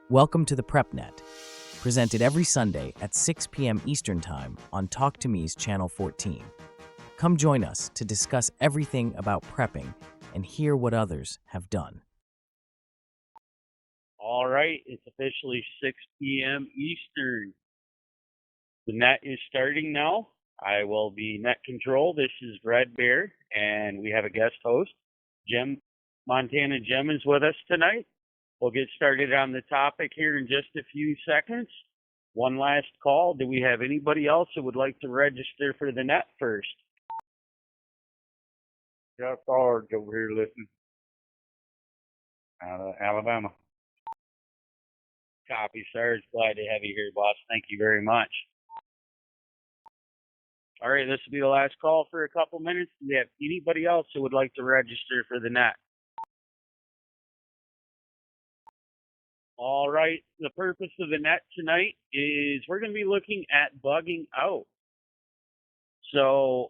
Welcome to the PrepNet, presented every Sunday at 6 p.m. Eastern Time on Talk2Me's Channel 14. Come join us to discuss everything about prepping and hear what others have done. All right, it's officially 6 p.m. Eastern. The net is starting now. I will be net control. This is Red Bear, and we have a guest host. Montana Jim is with us tonight. We'll get started on the topic here in just a few seconds. One last call. Do we have anybody else who would like to register for the net first? Got Sarge over here listening out of Alabama. Copy, Sarge. Glad to have you here, boss. Thank you very much. All right, this will be the last call for a couple minutes. Do we have anybody else who would like to register for the net? All right, the purpose of the net tonight is we're going to be looking at bugging out. So,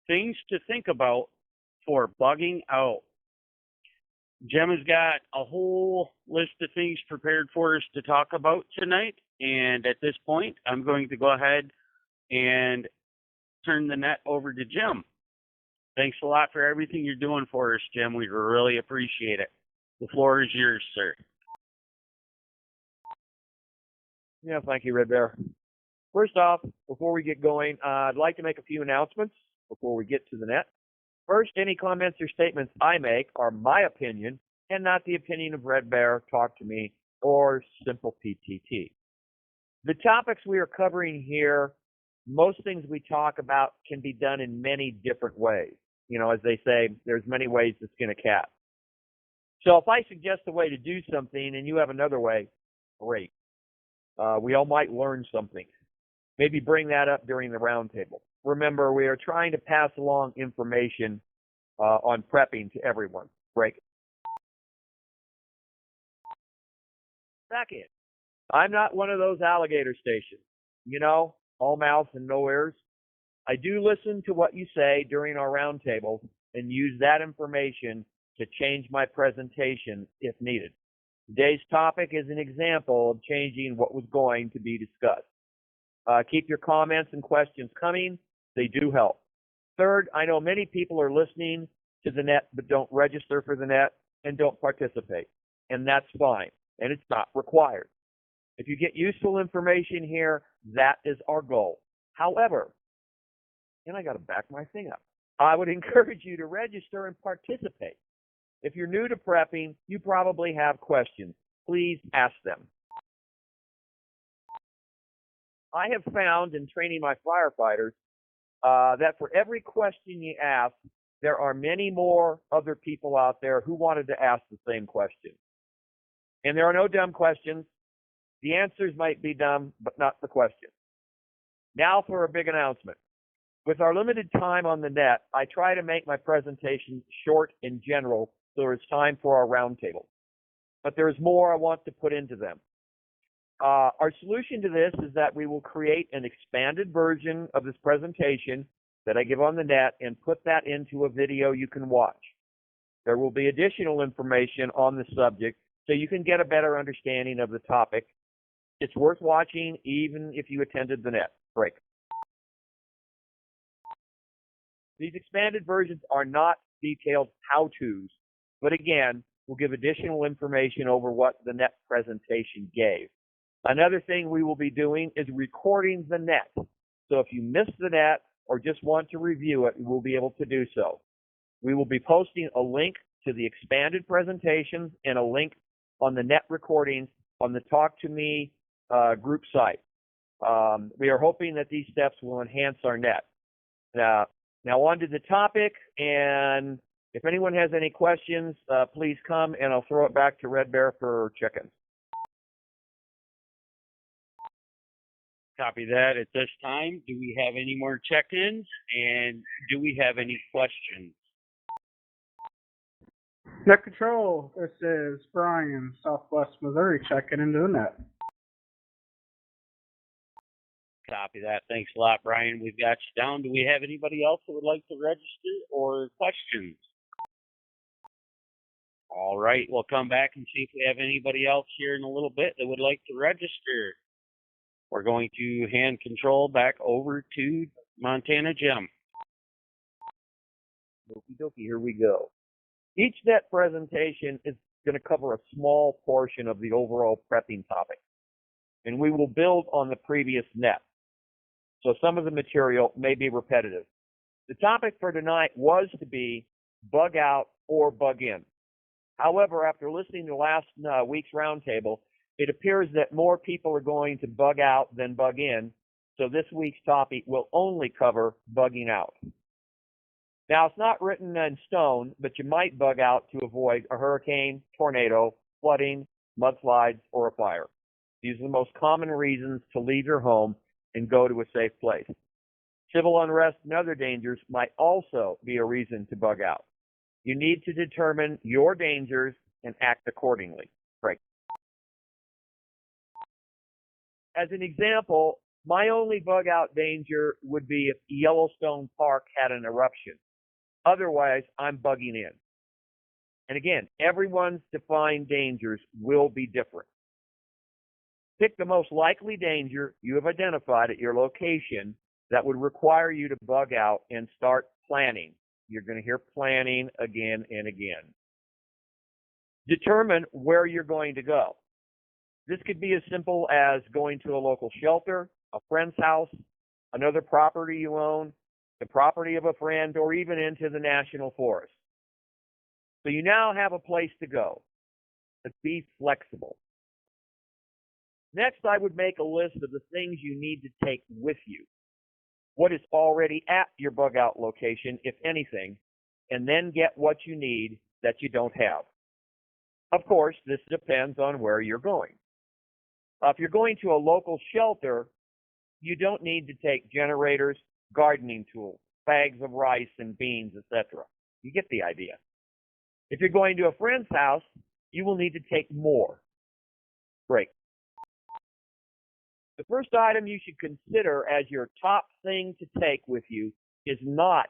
things to think about for bugging out. Jim has got a whole list of things prepared for us to talk about tonight, and at this point, I'm going to go ahead and turn the net over to Jim. Thanks a lot for everything you're doing for us, Jim. We really appreciate it. The floor is yours, sir. Yeah, thank you, Red Bear. First off, before we get going, I'd like to make a few announcements before we get to the net. First, any comments or statements I make are my opinion and not the opinion of Red Bear, Talk2Me, or Simple PTT. The topics we are covering here, most things we talk about can be done in many different ways. You know, as they say, there's many ways to skin a cat. So if I suggest a way to do something and you have another way, great. We all might learn something. Maybe bring that up during the roundtable. Remember, we are trying to pass along information on prepping to everyone. Break it. Second, I'm not one of those alligator stations. You know, all mouths and no ears. I do listen to what you say during our roundtable and use that information to change my presentation if needed. Today's topic is an example of changing what was going to be discussed. Keep your comments and questions coming. They do help. Third, I know many people are listening to the net but don't register for the net and don't participate. And that's fine. And it's not required. If you get useful information here, that is our goal. However, and I got to back my thing up, I would encourage you to register and participate. If you're new to prepping, you probably have questions. Please ask them. I have found in training my firefighters that for every question you ask, there are many more other people out there who wanted to ask the same question. And there are no dumb questions. The answers might be dumb, but not the question. Now for a big announcement. With our limited time on the net, I try to make my presentation short and general so it's time for our roundtable. But there's more I want to put into them. Our solution to this is that we will create an expanded version of this presentation that I give on the net and put that into a video you can watch. There will be additional information on the subject so you can get a better understanding of the topic. It's worth watching even if you attended the net break. These expanded versions are not detailed how-tos, but again, will give additional information over what the net presentation gave. Another thing we will be doing is recording the net. So if you missed the net or just want to review it, you will be able to do so. We will be posting a link to the expanded presentations and a link on the net recordings on the Talk2Me group site. We are hoping that these steps will enhance our net. Now on to the topic, and if anyone has any questions, please come and I'll throw it back to Red Bear for check-ins. Copy that. At this time, do we have any more check-ins, and do we have any questions? Net Control, this is Brian, Southwest Missouri, checking into the net. Copy that. Thanks a lot, Brian. We've got you down. Do we have anybody else that would like to register or questions? All right, we'll come back and see if we have anybody else here in a little bit that would like to register. We're going to hand control back over to Montana Jim. Okie dokie, here we go. Each net presentation is going to cover a small portion of the overall prepping topic, and we will build on the previous net. So some of the material may be repetitive. The topic for tonight was to be bug out or bug in. However, after listening to last week's roundtable, it appears that more people are going to bug out than bug in, so this week's topic will only cover bugging out. Now, it's not written in stone, but you might bug out to avoid a hurricane, tornado, flooding, mudslides, or a fire. These are the most common reasons to leave your home and go to a safe place. Civil unrest and other dangers might also be a reason to bug out. You need to determine your dangers and act accordingly. Right. As an example, my only bug out danger would be if Yellowstone Park had an eruption. Otherwise, I'm bugging in. And again, everyone's defined dangers will be different. Pick the most likely danger you have identified at your location that would require you to bug out and start planning. You're going to hear planning again and again. Determine where you're going to go. This could be as simple as going to a local shelter, a friend's house, another property you own, the property of a friend, or even into the national forest. So you now have a place to go. But be flexible. Next, I would make a list of the things you need to take with you. What is already at your bug out location, if anything, and then get what you need that you don't have. Of course, this depends on where you're going. If you're going to a local shelter, you don't need to take generators, gardening tools, bags of rice and beans, etc. You get the idea. If you're going to a friend's house, you will need to take more. Great. The first item you should consider as your top thing to take with you is not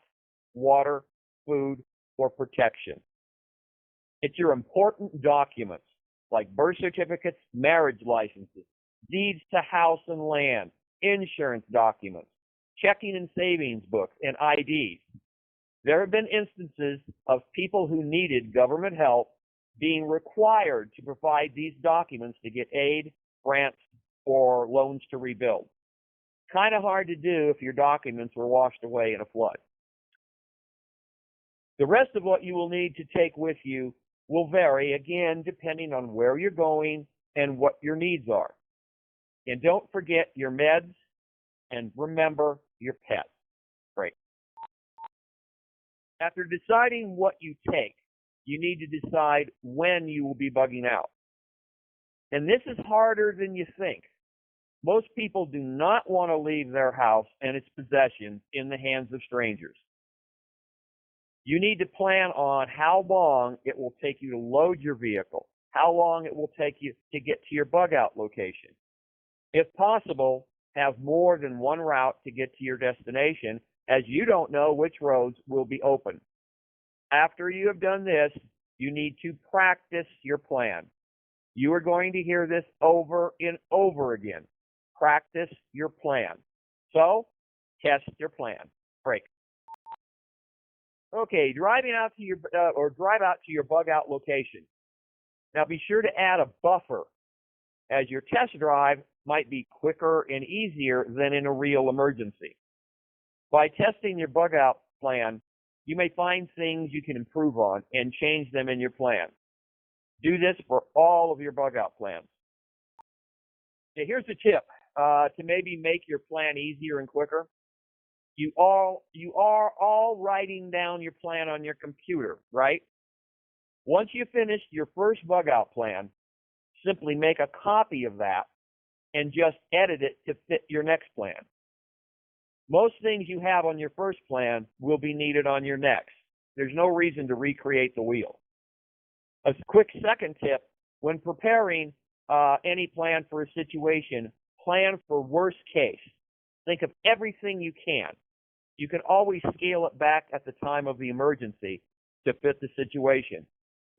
water, food, or protection. It's your important documents like birth certificates, marriage licenses, deeds to house and land, insurance documents, checking and savings books, and IDs. There have been instances of people who needed government help being required to provide these documents to get aid, grants, or loans to rebuild. Kind of hard to do if your documents were washed away in a flood. The rest of what you will need to take with you will vary, again, depending on where you're going and what your needs are. And don't forget your meds, and remember your pets. Great. After deciding what you take, you need to decide when you will be bugging out. And this is harder than you think. Most people do not want to leave their house and its possessions in the hands of strangers. You need to plan on how long it will take you to load your vehicle, how long it will take you to get to your bug out location. If possible, have more than one route to get to your destination, as you don't know which roads will be open. After you have done this, you need to practice your plan. You are going to hear this over and over again. Practice your plan. So, test your plan. Break. Okay, drive out to your bug out location. Now be sure to add a buffer, as your test drive might be quicker and easier than in a real emergency. By testing your bug out plan, you may find things you can improve on and change them in your plan. Do this for all of your bug out plans. Okay, here's the tip to maybe make your plan easier and quicker. You are all writing down your plan on your computer, right? Once you've finished your first bug out plan, simply make a copy of that and just edit it to fit your next plan. Most things you have on your first plan will be needed on your next. There's no reason to recreate the wheel. A quick second tip, when preparing any plan for a situation, plan for worst case. Think of everything you can. You can always scale it back at the time of the emergency to fit the situation.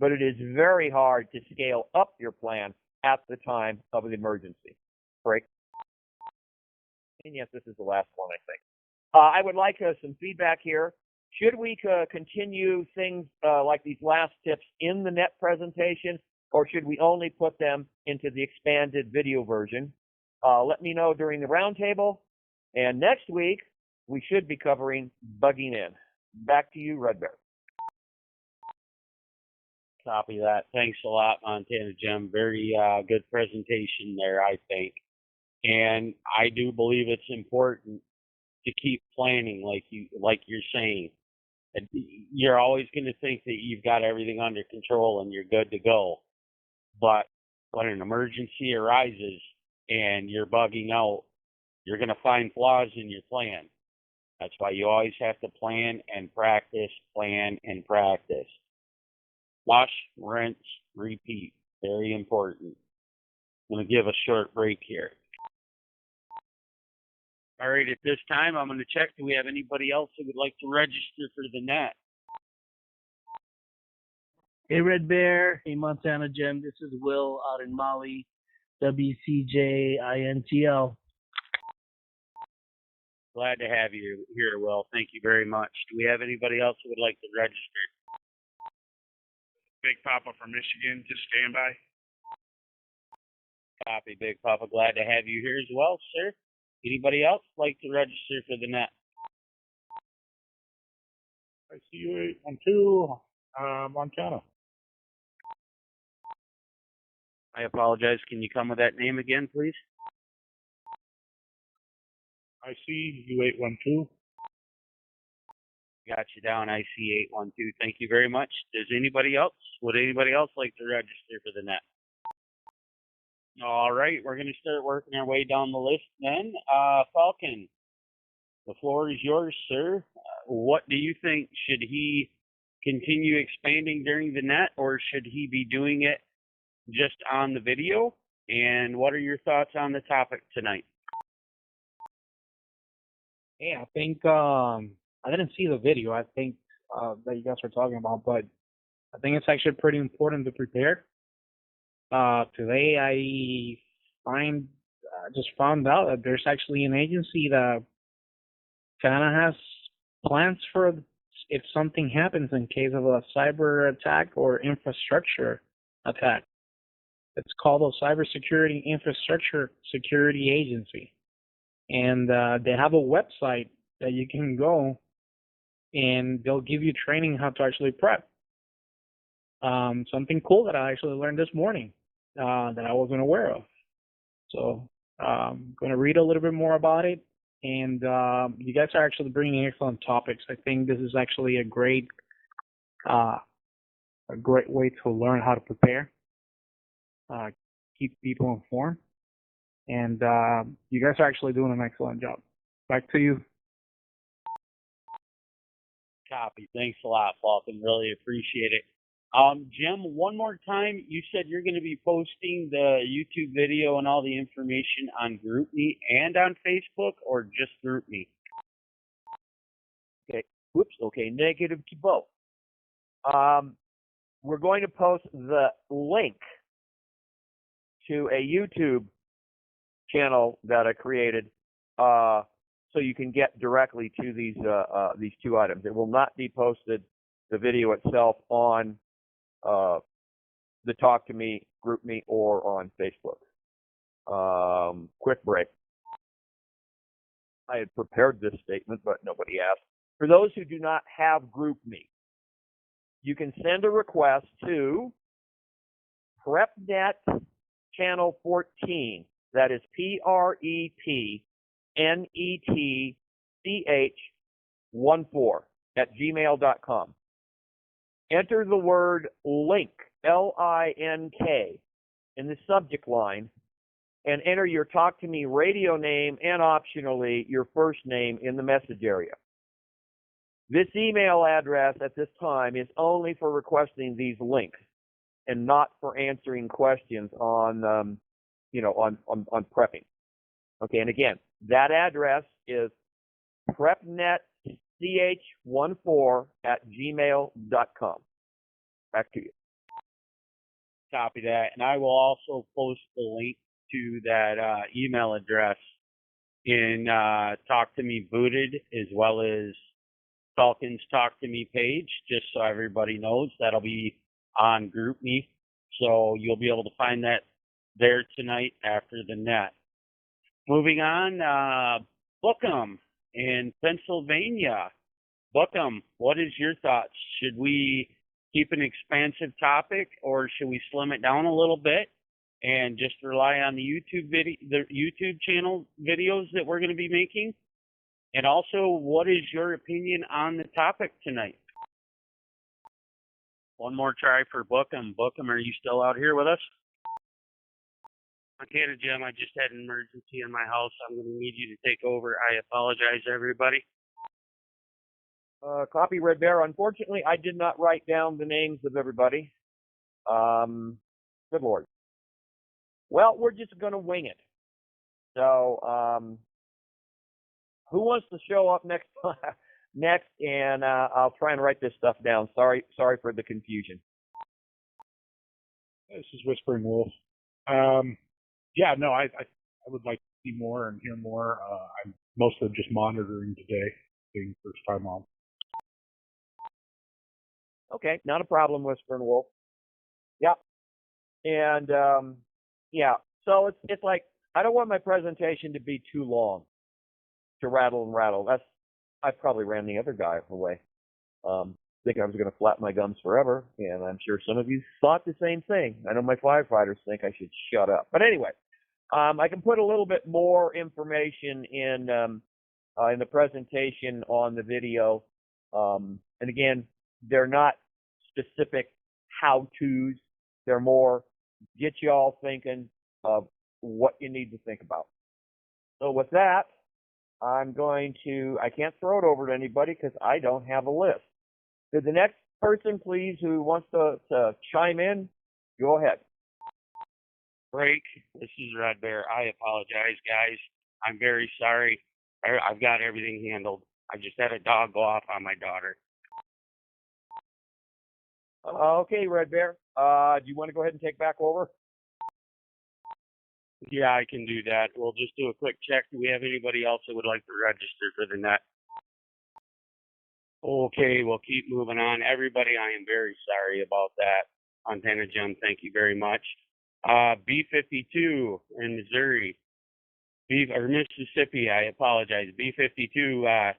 but it is very hard to scale up your plan at the time of an emergency. Break. And yes, this is the last one, I think. I would like some feedback here. Should we continue things like these last tips in the net presentation, or should we only put them into the expanded video version? Let me know during the roundtable. And next week, we should be covering bugging in. Back to you, Red Bear. Copy that. Thanks a lot, Montana Jim. Very good presentation there, I think. And I do believe it's important to keep planning, like you're saying. You're always going to think that you've got everything under control and you're good to go. But when an emergency arises and you're bugging out, you're going to find flaws in your plan. That's why you always have to plan and practice, plan and practice. Flush, rinse, repeat. Very important. I'm going to give a short break here. All right, at this time, I'm going to check. Do we have anybody else who would like to register for the net? Hey, Red Bear. Hey, Montana Jim. This is Will out in Mali, WCJINTL. Glad to have you here, Will. Thank you very much. Do we have anybody else who would like to register? Big Papa from Michigan, just stand by. Copy, Big Papa. Glad to have you here as well, sir. Anybody else like to register for the net? I see you 812, Montana. I apologize. Can you come with that name again, please? I see you 812. Got you down. I see 812. Thank you very much. Would anybody else like to register for the net? All right, we're going to start working our way down the list then. Falcon, the floor is yours, sir. What do you think? Should he continue expanding during the net, or should he be doing it just on the video? And what are your thoughts on the topic tonight? Yeah, I think I didn't see the video. I think that you guys were talking about, but I think it's actually pretty important to prepare. Today I just found out that there's actually an agency that kind of has plans for if something happens in case of a cyber attack or infrastructure attack. It's called the Cybersecurity Infrastructure Security Agency. And they have a website that you can go and they'll give you training how to actually prep. Something cool that I actually learned this morning that I wasn't aware of. So I'm going to read a little bit more about it. And you guys are actually bringing excellent topics. I think this is actually a great way to learn how to prepare, keep people informed. And you guys are actually doing an excellent job. Back to you. Copy. Thanks a lot, Falcon. Really appreciate it. Jim, one more time, you said you're going to be posting the YouTube video and all the information on GroupMe and on Facebook, or just GroupMe? Okay. Whoops. Okay. Negative to both. We're going to post the link to a YouTube channel that I created, so you can get directly to these two items. It will not be posted, the video itself, on the Talk2Me, GroupMe, or on Facebook. Quick break. I had prepared this statement, but nobody asked. For those who do not have GroupMe, you can send a request to PrepNet Channel 14. That is PrepNetCh14 @gmail.com. Enter the word link, LINK, in the subject line, and enter your Talk2Me radio name and optionally your first name in the message area. This email address at this time is only for requesting these links and not for answering questions on prepping. Okay, and again, that address is PrepNetCh14 @gmail.com. Back to you. Copy that. And I will also post the link to that email address in Talk to Me Booted, as well as Falcon's Talk to Me page, just so everybody knows. That'll be on GroupMe. So you'll be able to find that there tonight after the net. Moving on, Bookham in Pennsylvania. Bookham, what is your thoughts? Should we keep an expansive topic, or should we slim it down a little bit and just rely on the YouTube channel videos that we're going to be making? And also, what is your opinion on the topic tonight? One more try for Bookham. Bookham, are you still out here with us? Okay, Jim, I just had an emergency in my house. I'm going to need you to take over. I apologize, everybody. Copy, Red Bear. Unfortunately, I did not write down the names of everybody. Good Lord. Well, we're just going to wing it. So, who wants to show up next? Next, and I'll try and write this stuff down. Sorry for the confusion. This is Whispering Wolf. Yeah, no, I would like to see more and hear more. I'm mostly just monitoring today, being first time on. Okay, not a problem, Whispering Wolf. Yeah, and yeah. So it's like I don't want my presentation to be too long, to rattle and rattle. I probably ran the other guy away. Thinking I was going to flap my gums forever, and I'm sure some of you thought the same thing. I know my firefighters think I should shut up. But anyway, I can put a little bit more information in the presentation on the video. And again, they're not specific how-tos. They're more get you all thinking of what you need to think about. So with that, I can't throw it over to anybody because I don't have a list. Did the next person, please, who wants to chime in, go ahead. Break. This is Red Bear. I apologize, guys. I'm very sorry. I've got everything handled. I just had a dog go off on my daughter. Okay, Red Bear. Do you want to go ahead and take back over? Yeah, I can do that. We'll just do a quick check. Do we have anybody else that would like to register for the net? Okay, we'll keep moving on. Everybody, I am very sorry about that. Antenna Jim, thank you very much. B52 in Missouri. Or Mississippi, I apologize. B52,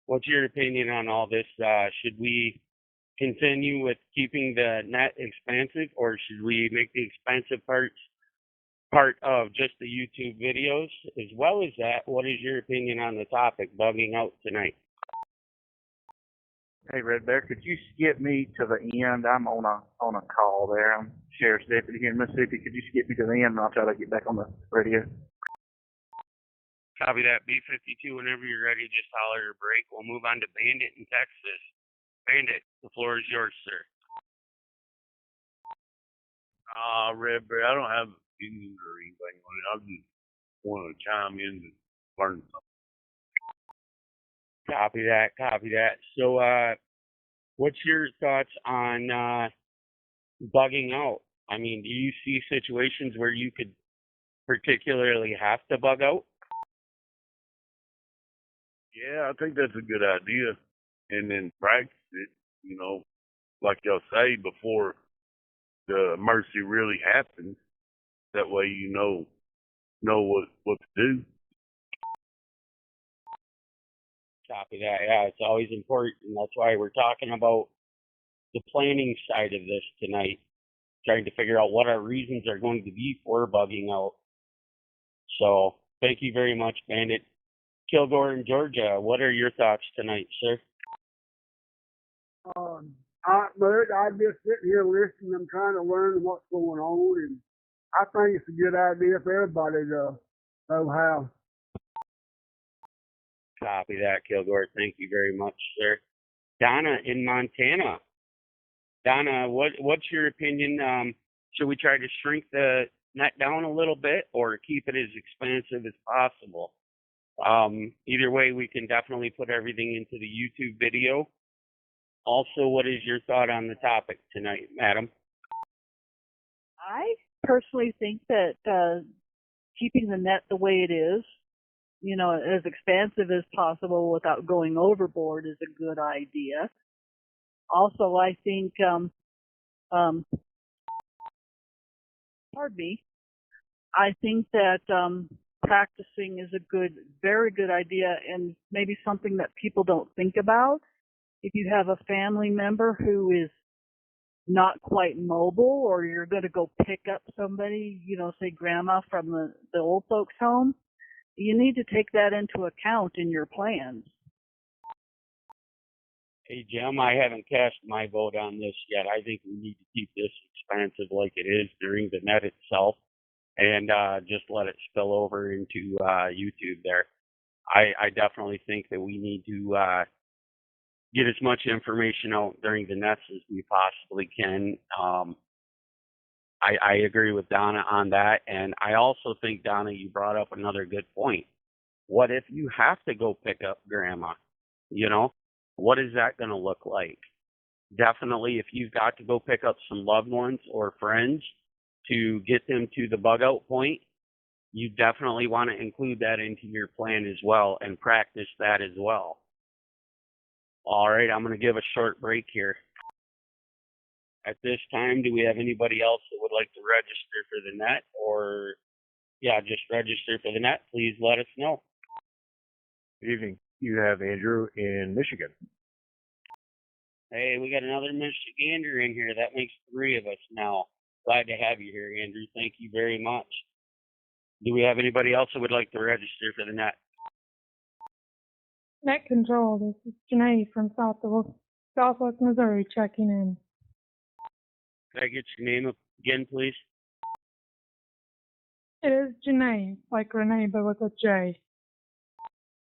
what's your opinion on all this? Should we continue with keeping the net expansive, or should we make the expansive part of just the YouTube videos? As well as that, what is your opinion on the topic, bugging out tonight? Hey, Red Bear, could you skip me to the end? I'm on a call there. I'm sheriff's deputy here in Mississippi. Could you skip me to the end, and I'll try to get back on the radio? Copy that. B52, whenever you're ready, just holler or break. We'll move on to Bandit in Texas. Bandit, the floor is yours, sir. Red Bear, I don't have opinions or anything on it. I just want to chime in and learn something. Copy that. So, what's your thoughts on bugging out? I mean, do you see situations where you could particularly have to bug out? Yeah, I think that's a good idea. And then practice it, like y'all say, before the emergency really happens. That way you know what to do. Copy that. Yeah, it's always important. And that's why we're talking about the planning side of this tonight, trying to figure out what our reasons are going to be for bugging out. So thank you very much, Bandit. Kilgore in Georgia, what are your thoughts tonight, sir? I'd just sitting here listening. I'm trying to learn what's going on, and I think it's a good idea for everybody to know how. Copy that, Kilgore. Thank you very much, sir. Donna in Montana. Donna, what's your opinion? Should we try to shrink the net down a little bit or keep it as expansive as possible? Either way, we can definitely put everything into the YouTube video. Also, what is your thought on the topic tonight, madam? I personally think that keeping the net the way it is, as expansive as possible without going overboard is a good idea. Also, I think, pardon me, I think that practicing is a very good idea, and maybe something that people don't think about. If you have a family member who is not quite mobile, or you're going to go pick up somebody, say grandma from the old folks home, you need to take that into account in your plans. Hey, Jim, I haven't cast my vote on this yet. I think we need to keep this expansive like it is during the net itself, and just let it spill over into YouTube there. I definitely think that we need to get as much information out during the nets as we possibly can. I agree with Donna on that, and I also think, Donna, you brought up another good point. What if you have to go pick up grandma? What is that going to look like? Definitely, if you've got to go pick up some loved ones or friends to get them to the bug out point, you definitely want to include that into your plan as well and practice that as well. All right, I'm going to give a short break here. At this time, do we have anybody else that would like to register for the net, or just register for the net? Please let us know. Good evening. You have Andrew in Michigan. Hey, we got another Michigander in here. That makes 3 of us now. Glad to have you here, Andrew. Thank you very much. Do we have anybody else that would like to register for the net? Net Control, this is Janae from Southwest Missouri checking in. Could I get your name again, please? It is Janae, like Renee, but with a J.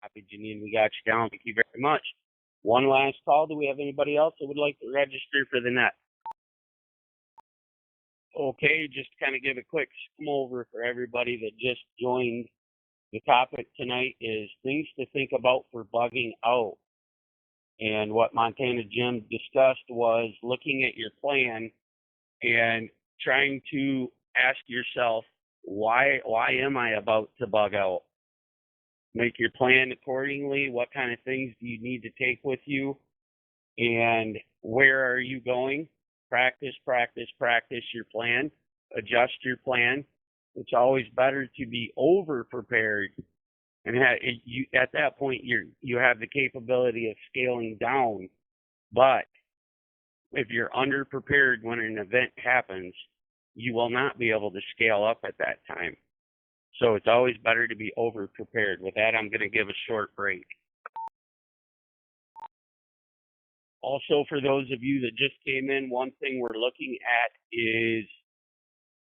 Happy Janine, we got you down. Thank you very much. One last call. Do we have anybody else that would like to register for the net? Okay, just to kind of give a quick skim over for everybody that just joined. The topic tonight is things to think about for bugging out. And what Montana Jim discussed was looking at your plan and trying to ask yourself, why am I about to bug out? Make your plan accordingly. What kind of things do you need to take with you? And where are you going? Practice your plan. Adjust your plan. It's always better to be over prepared, and at that point you have the capability of scaling down. But if you're under prepared when an event happens, you will not be able to scale up at that time. So it's always better to be over prepared. With that, I'm going to give a short break. Also, for those of you that just came in, one thing we're looking at is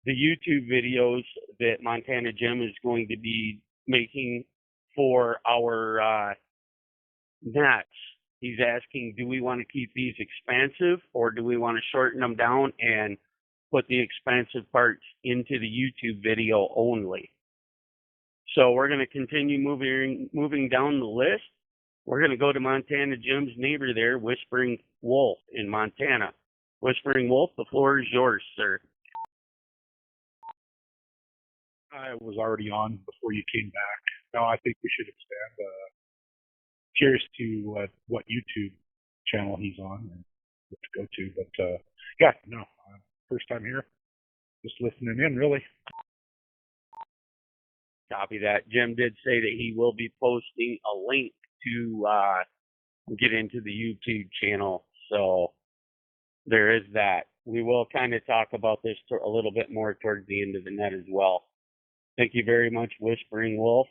the YouTube videos that Montana Jim is going to be making for our nets. He's asking, do we want to keep these expansive, or do we want to shorten them down and put the expansive parts into the YouTube video only? So we're going to continue moving down the list. We're going to go to Montana Jim's neighbor there, Whispering Wolf in Montana. Whispering Wolf, the floor is yours, sir. I was already on before you came back. No, I think we should expand. Curious to what YouTube channel he's on and what to go to. But first time here. Just listening in, really. Copy that. Jim did say that he will be posting a link to get into the YouTube channel. So there is that. We will kind of talk about this a little bit more towards the end of the net as well. Thank you very much, Whispering Wolf.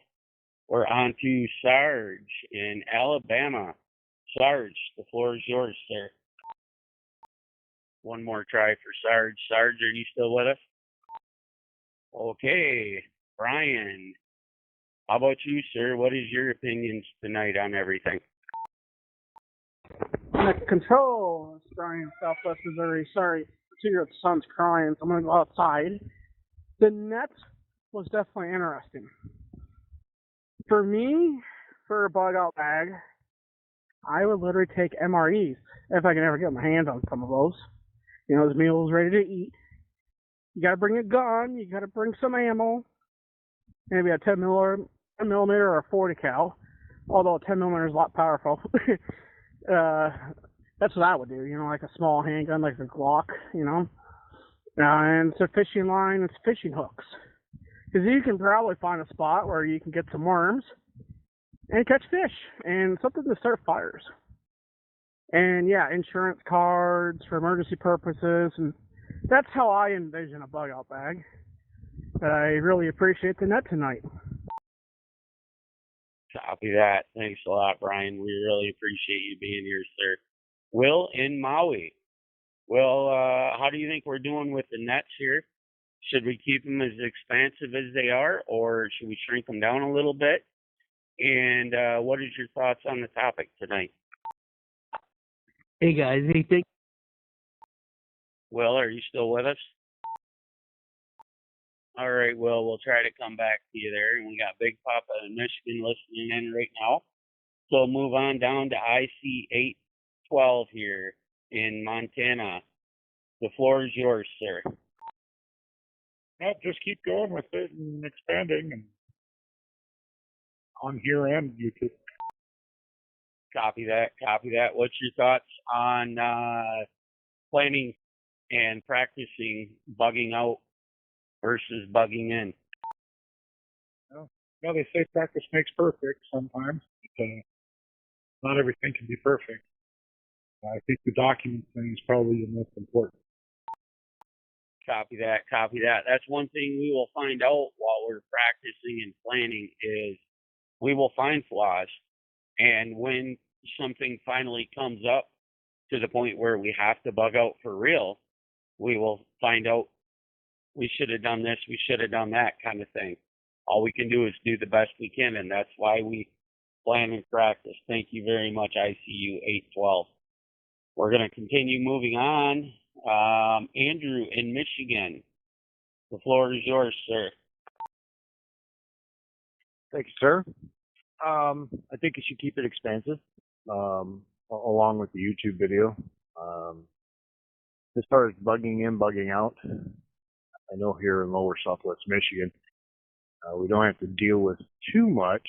We're on to Sarge in Alabama. Sarge, the floor is yours, sir. One more try for Sarge. Sarge, are you still with us? Okay. Brian, how about you, sir? What is your opinions tonight on everything? Net Control, Brian, Southwest Missouri. Sorry, 2-year-old son's crying, so I'm going to go outside. The net was definitely interesting. For me, for a bug out bag, I would literally take MREs if I can ever get my hands on some of those. Those meals ready to eat. You got to bring a gun. You got to bring some ammo. Maybe a 10 millimeter or a 40 cal. Although a 10 millimeter is a lot powerful. That's what I would do. Like a small handgun, like a Glock. And some fishing line and some fishing hooks. Because you can probably find a spot where you can get some worms and catch fish and something to start fires. And yeah, insurance cards for emergency purposes. And that's how I envision a bug out bag. But I really appreciate the net tonight. Copy that. Thanks a lot, Brian. We really appreciate you being here, sir. Will in Maui. Will, how do you think we're doing with the nets here? Should we keep them as expansive as they are, or should we shrink them down a little bit? And what is your thoughts on the topic tonight? Hey guys, Will, are you still with us? All right, Will, we'll try to come back to you there. And we got Big Papa in Michigan listening in right now. So we'll move on down to IC 812 here in Montana. The floor is yours, sir. Well, just keep going with it and expanding and on here and YouTube. Copy that. Copy that. What's your thoughts on planning and practicing bugging out versus bugging in? Well, they say practice makes perfect sometimes, but not everything can be perfect. I think the document thing is probably the most important. Copy that. Copy that. That's one thing we will find out while we're practicing and planning is we will find flaws. And when something finally comes up to the point where we have to bug out for real, we will find out we should have done this, we should have done that kind of thing. All we can do is do the best we can, and that's why we plan and practice. Thank you very much, ICU 812. We're going to continue moving on. Andrew in Michigan, the floor is yours, sir. Thank you, sir. I think you should keep it expansive, along with the YouTube video. As far as bugging in, bugging out, I know here in lower Southwest Michigan, we don't have to deal with too much,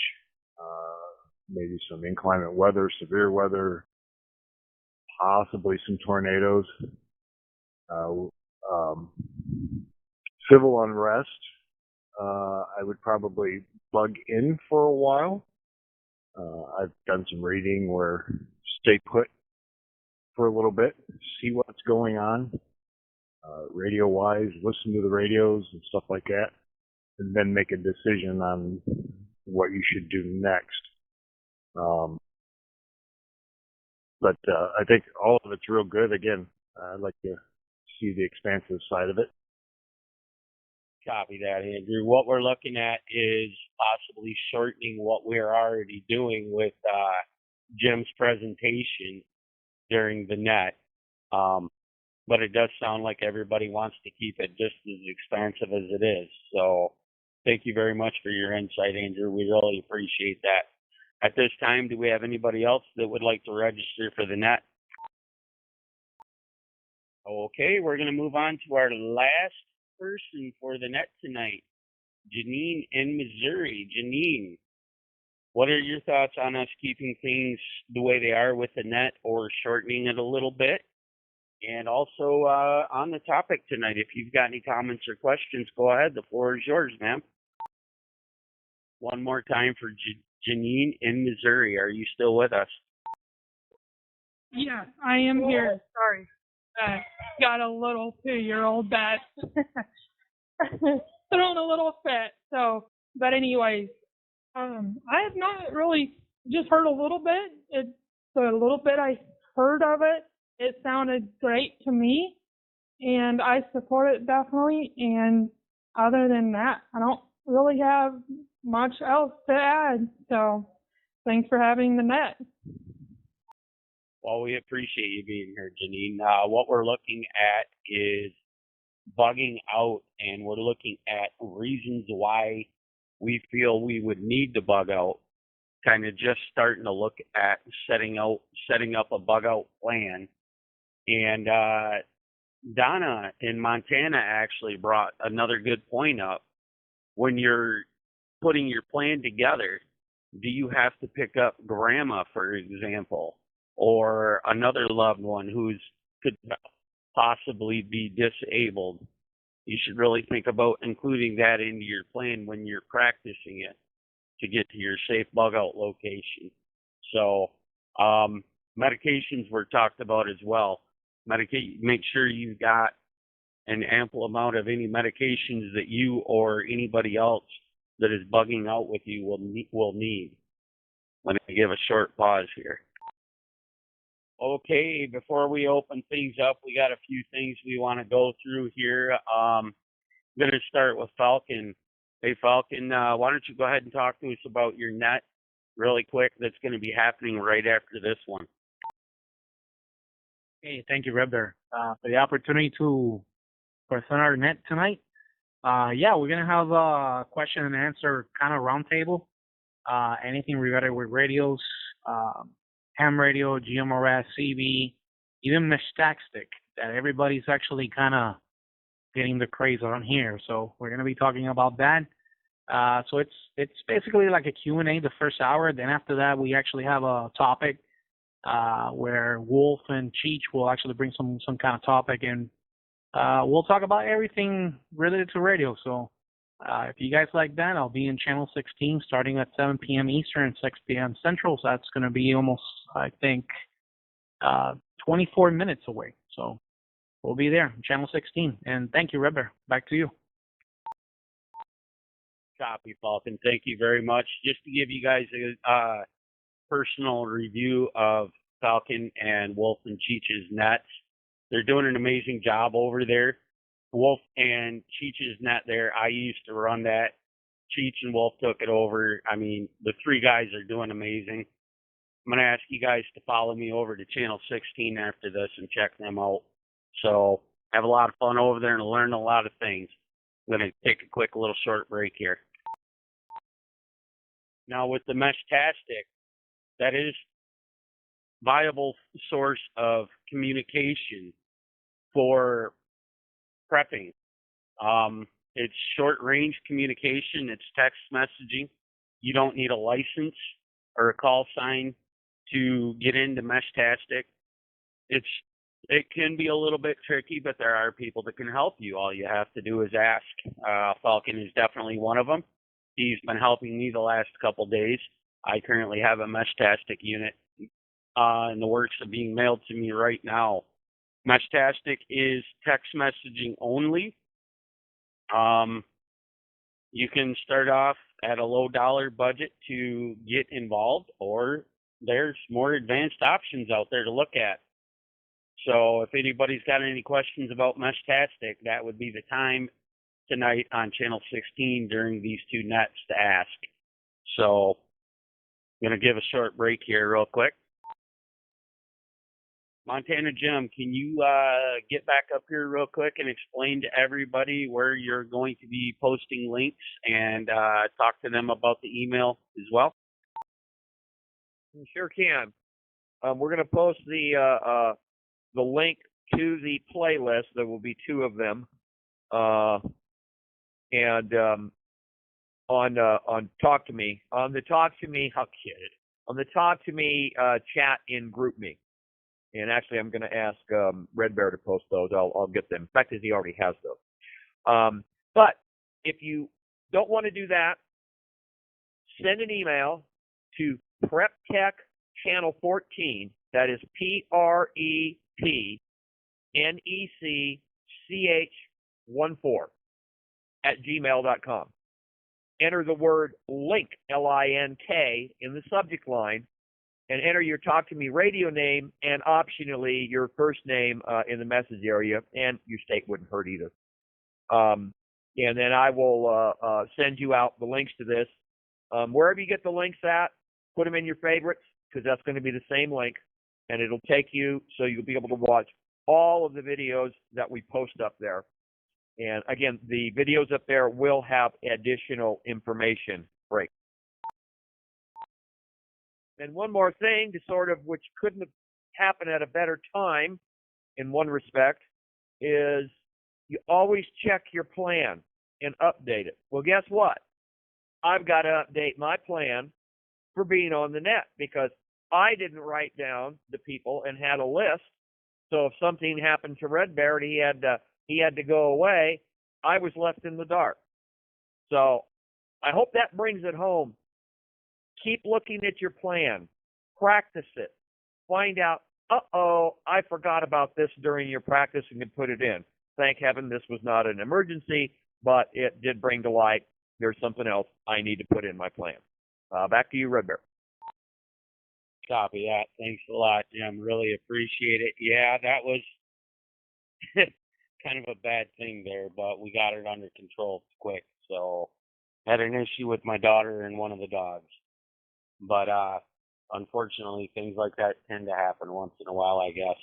maybe some inclement weather, severe weather, possibly some tornadoes, civil unrest. I would probably bug in for a while. I've done some reading where stay put for a little bit, see what's going on, radio-wise, listen to the radios and stuff like that, and then make a decision on what you should do next. But I think all of it's real good. Again, I'd like to see the expansive side of it. Copy that, Andrew. What we're looking at is possibly shortening what we're already doing with Jim's presentation during the net. But it does sound like everybody wants to keep it just as expansive as it is. So thank you very much for your insight, Andrew. We really appreciate that. At this time, do we have anybody else that would like to register for the net? Okay, we're going to move on to our last person for the net tonight, Janine in Missouri. Janine, what are your thoughts on us keeping things the way they are with the net or shortening it a little bit? And also on the topic tonight, if you've got any comments or questions, go ahead. The floor is yours, ma'am. One more time for Janine in Missouri. Are you still with us? Yeah, I am here. Sorry. Got a little 2-year-old that thrown a little fit. So, but anyways, I have not really just heard a little bit. The little bit I heard of it, it sounded great to me, and I support it definitely. And other than that, I don't really have much else to add. So, thanks for having the net. Well, we appreciate you being here, Janine. What we're looking at is bugging out, and we're looking at reasons why we feel we would need to bug out. Kind of just starting to look at setting up a bug out plan. And Donna in Montana actually brought another good point up. When you're putting your plan together, do you have to pick up grandma, for example, or another loved one who's could possibly be disabled? You should really think about including that into your plan when you're practicing it to get to your safe bug out location. So, medications were talked about as well. Make sure you've got an ample amount of any medications that you or anybody else that is bugging out with you will need. Let me give a short pause here. Okay, before we open things up, we got a few things we want to go through here. I'm going to start with Falcon. Hey, Falcon, why don't you go ahead and talk to us about your net really quick? That's going to be happening right after this one. Hey, thank you, Red Bear, for the opportunity to present our net tonight. Yeah, we're gonna have a question and answer kind of roundtable. Anything regarding with radios, ham radio, GMRS, CB, even mesh stick that everybody's actually kind of getting the craze on here. So we're gonna be talking about that. So it's basically like a Q&A the first hour. Then after that, we actually have a topic where Wolf and Cheech will actually bring some kind of topic, and we'll talk about everything related to radio. So if you guys like that, I'll be in channel 16 starting at 7 p.m. Eastern and 6 p.m. Central. So that's going to be almost, I think, 24 minutes away. So we'll be there, channel 16. And thank you, Red Bear. Back to you. Copy, Falcon. Thank you very much. Just to give you guys a personal review of Falcon and Wolf and Cheech's nets. They're doing an amazing job over there. Wolf and Cheech's net there, I used to run that. Cheech and Wolf took it over. I mean, the three guys are doing amazing. I'm going to ask you guys to follow me over to channel 16 after this and check them out. So have a lot of fun over there and learn a lot of things. I'm going to take a quick little short break here. Now with the Meshtastic, that is viable source of communication for prepping. It's short range communication. It's text messaging. You don't need a license or a call sign to get into Meshtastic. It can be a little bit tricky, but there are people that can help you. All you have to do is ask. Falcon is definitely one of them. He's been helping me the last couple days. I currently have a Meshtastic unit in the works of being mailed to me right now. Meshtastic is text messaging only. You can start off at a low dollar budget to get involved, or there's more advanced options out there to look at. So if anybody's got any questions about Meshtastic, that would be the time tonight on channel 16 during these two nets to ask. So I'm going to give a short break here real quick. Montana Jim, can you get back up here real quick and explain to everybody where you're going to be posting links and talk to them about the email as well? Sure can. We're going to post the link to the playlist. There will be two of them, and on Talk to Me, on the Talk to Me, how cute, on the Talk to Me chat in GroupMe. And actually, I'm going to ask Red Bear to post those. I'll get them. In fact, he already has those. But if you don't want to do that, send an email to PrepTech Channel 14. That is PrepNECCH14 at gmail.com. Enter the word link, LINK, in the subject line, and enter your Talk to Me radio name and optionally your first name in the message area, and your state wouldn't hurt either. And then I will send you out the links to this. Wherever you get the links at, put them in your favorites, because that's going to be the same link, and it'll take you so you'll be able to watch all of the videos that we post up there. And again, the videos up there will have additional information break. And one more thing, to sort of, which couldn't have happened at a better time in one respect, is you always check your plan and update it. Well, guess what? I've got to update my plan for being on the net because I didn't write down the people and had a list. So if something happened to Red Bear and he had to go away, I was left in the dark. So I hope that brings it home. Keep looking at your plan. Practice it. Find out, I forgot about this during your practice and can put it in. Thank heaven this was not an emergency, but it did bring to light there's something else I need to put in my plan. Back to you, Red Bear. Copy that. Thanks a lot, Jim. Really appreciate it. Yeah, that was kind of a bad thing there, but we got it under control quick. So had an issue with my daughter and one of the dogs. But unfortunately, things like that tend to happen once in a while, I guess.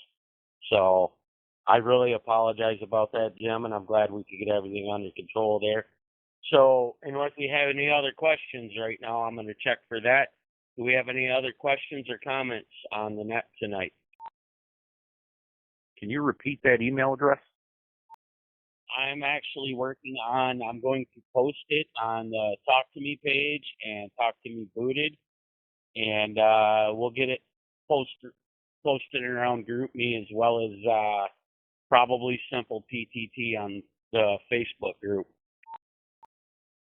So I really apologize about that, Jim, and I'm glad we could get everything under control there. So unless we have any other questions right now, I'm going to check for that. Do we have any other questions or comments on the net tonight? Can you repeat that email address? I'm actually I'm going to post it on the Talk to Me page and Talk to Me Booted, and we'll get it posted around GroupMe as well as probably Simple PTT on the Facebook group.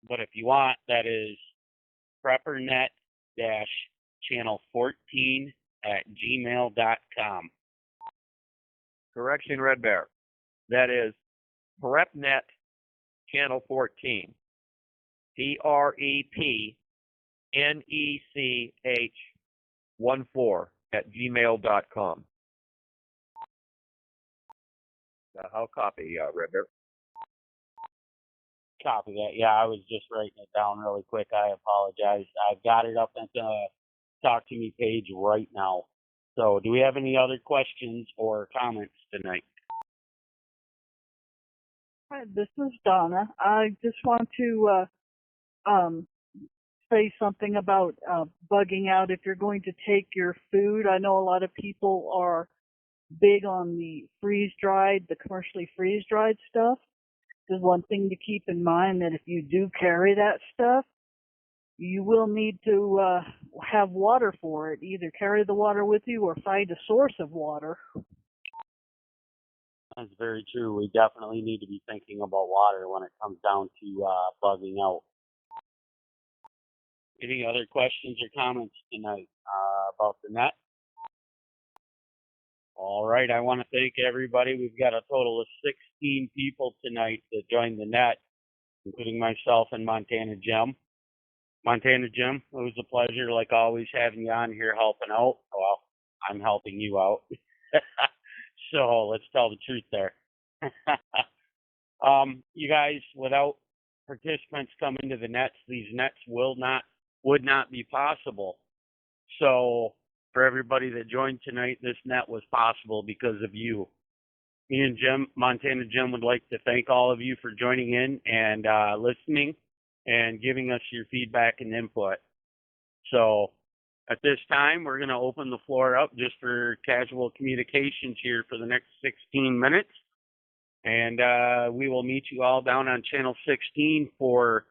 But if you want, that is preppernet-channel14@gmail.com. Correction, Red Bear. That is PrepNet Channel 14. PREPNECH14 I'll copy, Red Bear. Copy that. Yeah, I was just writing it down really quick. I apologize. I've got it up at the Talk to Me page right now. So do we have any other questions or comments tonight? Hi, this is Donna. I just want to say something about bugging out if you're going to take your food. I know a lot of people are big on the freeze-dried, the commercially freeze-dried stuff. There's one thing to keep in mind that if you do carry that stuff, you will need to have water for it. Either carry the water with you or find a source of water. That's very true. We definitely need to be thinking about water when it comes down to bugging out. Any other questions or comments tonight about the net? All right, I want to thank everybody. We've got a total of 16 people tonight that joined the net, including myself and Montana Jim. Montana Jim, it was a pleasure, like always, having you on here helping out. Well, I'm helping you out. So let's tell the truth there. You guys, without participants coming to the nets, these nets would not be possible. So for everybody that joined tonight, this net was possible because of you. Me and Jim, Montana Jim, would like to thank all of you for joining in and listening and giving us your feedback and input. So at this time, we're going to open the floor up just for casual communications here for the next 16 minutes. And we will meet you all down on channel 16 for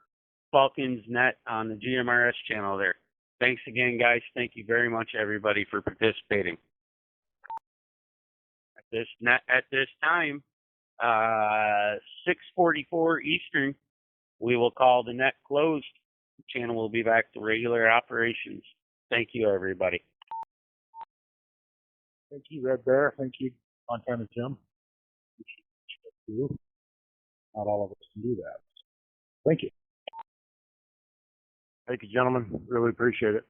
Falcons Net on the GMRS channel there. Thanks again, guys. Thank you very much, everybody, for participating. At this time, 6:44 Eastern, we will call the net closed. The channel will be back to regular operations. Thank you, everybody. Thank you, Red Bear. Thank you, Montana Jim. Not all of us can do that. Thank you. Thank you, gentlemen. Really appreciate it.